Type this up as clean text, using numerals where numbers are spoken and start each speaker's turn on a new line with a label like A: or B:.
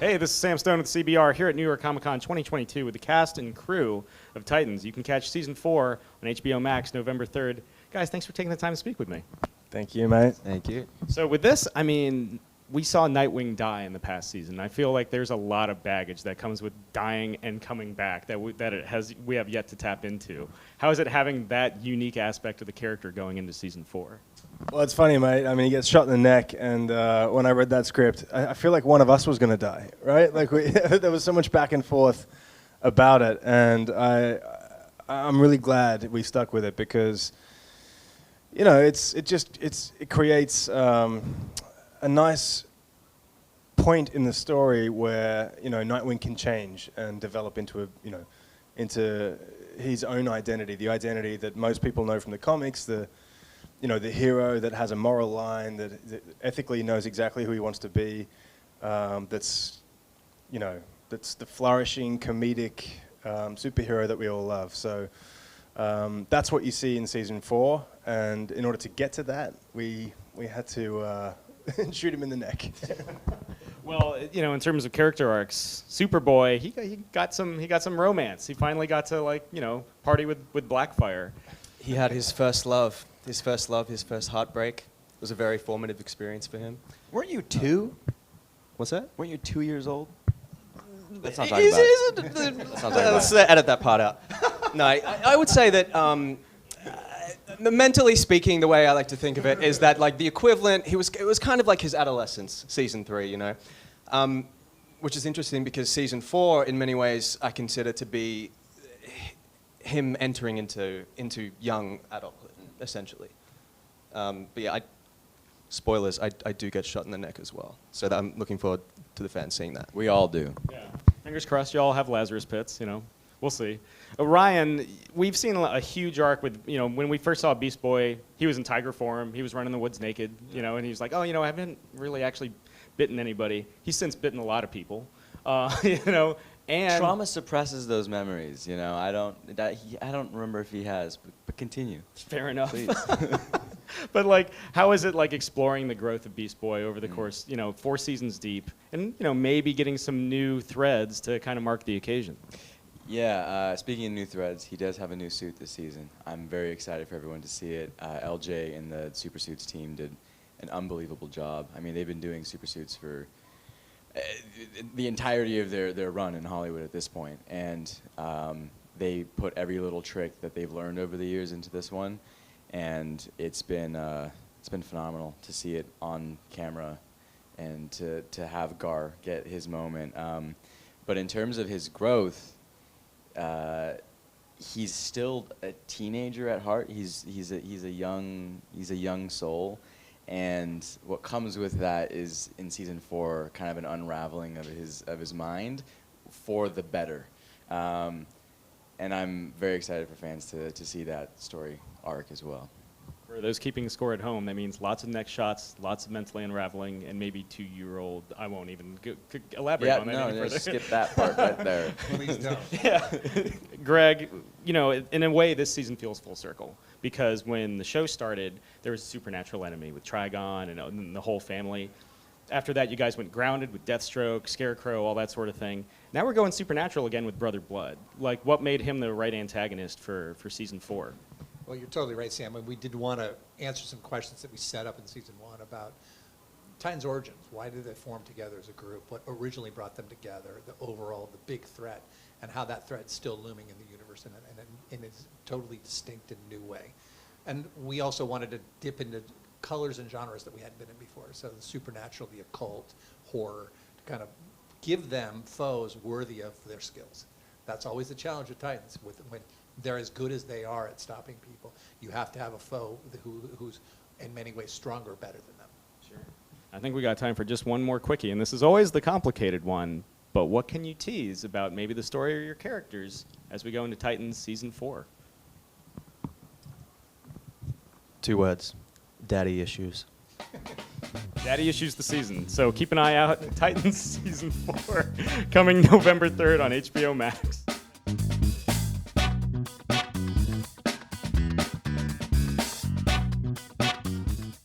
A: Hey, this is Sam Stone with CBR here at New York Comic Con 2022 with the cast and crew of Titans. You can catch Season 4 on HBO Max November 3rd. Guys, thanks for taking the time to speak with me.
B: Thank you, mate.
C: Thank you.
A: So with this, I mean, we saw Nightwing die in the past season. I feel like there's a lot of baggage that comes with dying and coming back that we have yet to tap into. How is it having that unique aspect of the character going into Season 4?
B: Well, it's funny, mate. I mean, he gets shot in the neck, and when I read that script, I feel like one of us was going to die, right? Like, there was so much back and forth about it, and I'm really glad we stuck with it because, you know, it creates a nice point in the story where, you know, Nightwing can change and develop into into his own identity, the identity that most people know from the comics, the hero that has a moral line, that ethically knows exactly who he wants to be, that's the flourishing comedic superhero that we all love. So that's what you see in Season 4, and in order to get to that, we had to shoot him in the neck.
A: Well, you know, in terms of character arcs, Superboy, he got some romance. He finally got to party with Blackfire.
C: He had his first love, his first heartbreak. It was a very formative experience for him.
D: Weren't you 2?
C: What's that?
D: Weren't you 2 years old? Let's not talk about it.
C: Let's edit that part out. No, I would say that mentally speaking, the way I like to think of it is that like the equivalent, it was kind of like his adolescence, Season 3, you know, which is interesting because Season 4, in many ways, I consider to be him entering into young adulthood, essentially. But yeah, spoilers, I do get shot in the neck as well. So I'm looking forward to the fans seeing that.
D: We all do.
A: Yeah. Fingers crossed you all have Lazarus pits, you know. We'll see. Ryan, we've seen a huge arc with, you know, when we first saw Beast Boy, he was in tiger form, he was running the woods naked, you know, and he was like, oh, you know, I haven't really actually bitten anybody. He's since bitten a lot of people, you know. And
D: trauma suppresses those memories, you know. I don't remember if he has, but continue.
A: Fair enough.
D: Please.
A: But like, how is it like exploring the growth of Beast Boy over the course, you know, 4 seasons deep, and you know maybe getting some new threads to kind of mark the occasion?
D: Yeah, speaking of new threads, he does have a new suit this season. I'm very excited for everyone to see it. LJ and the Super Suits team did an unbelievable job. I mean, they've been doing super suits for the entirety of their run in Hollywood at this point, and they put every little trick that they've learned over the years into this one, and it's been phenomenal to see it on camera and to have Gar get his moment. But in terms of his growth, he's still a teenager at heart. He's a young soul. And what comes with that is, in Season 4, kind of an unraveling of his mind for the better. And I'm very excited for fans to see that story arc as well.
A: For those keeping score at home, that means lots of neck shots, lots of mentally unraveling, and maybe 2-year-old. I won't even elaborate on that any further.
D: Skip that part right there.
E: Please don't.
A: Yeah. Greg, you know, in a way, this season feels full circle. Because when the show started, there was a supernatural enemy with Trigon and the whole family. After that, you guys went grounded with Deathstroke, Scarecrow, all that sort of thing. Now we're going supernatural again with Brother Blood. Like, what made him the right antagonist for Season 4?
E: Well, you're totally right, Sam. And we did want to answer some questions that we set up in Season 1 about Titans' origins. Why did they form together as a group? What originally brought them together? The overall, the big threat, and how that threat's still looming in the universe in a totally distinct and new way. And we also wanted to dip into colors and genres that we hadn't been in before. So the supernatural, the occult, horror, to kind of give them foes worthy of their skills. That's always the challenge with Titans. When they're as good as they are at stopping people, you have to have a foe who's in many ways stronger or better than them.
A: Sure. I think we got time for just one more quickie, and this is always the complicated one. But what can you tease about maybe the story or your characters as we go into Titans Season 4?
C: 2 words. Daddy issues.
A: Daddy issues the season. So keep an eye out. Titans Season 4 coming November 3rd on HBO Max.